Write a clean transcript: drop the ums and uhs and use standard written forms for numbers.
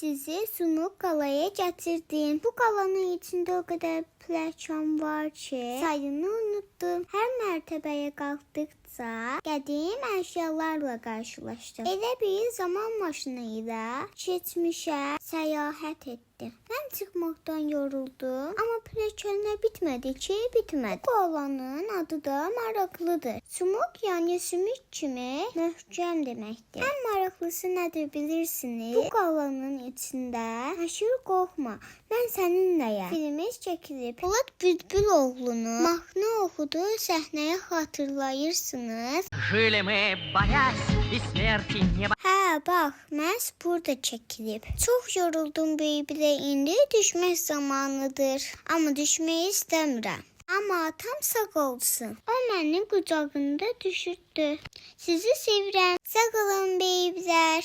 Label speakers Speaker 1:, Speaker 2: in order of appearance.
Speaker 1: sizi Sumuk qalaya gətirdim. Bu qalanın içində o qədər pləkan var ki, sayını unutdum. Hər mərtəbəyə qalxdıqca qədim əşyalarla qarşılaşdım. Elə bir zaman maşını ilə keçmişə səyahət etdim. Mən çıxmaqdan yoruldum, amma pləkanlar bitmədi ki, bitmədi. Bu qalanın adı da maraqlıdır. Sumuk yəni sümük kimi möhkəm deməkdir. Ən maraqlısı nədir bilirsiniz? Bu qalanın içində Həşir qorxma, mən səninləyəm. Filmimiz çəkilib. Polad Bülbüloğlu'nun mahnı oxuduğu səhnəyi xatırlayırsınız.
Speaker 2: Жили мы, боясь бессмертия неба.
Speaker 1: Hə, bax, məhz burada çəkilib. Çox yoruldum beybilə, indi düşmək zamanıdır. Amma düşmək istəmirəm. Amma atam sağ olsun. O məni qucağında düşürtdü. Sizi sevirəm. Sağ olun beyiblər.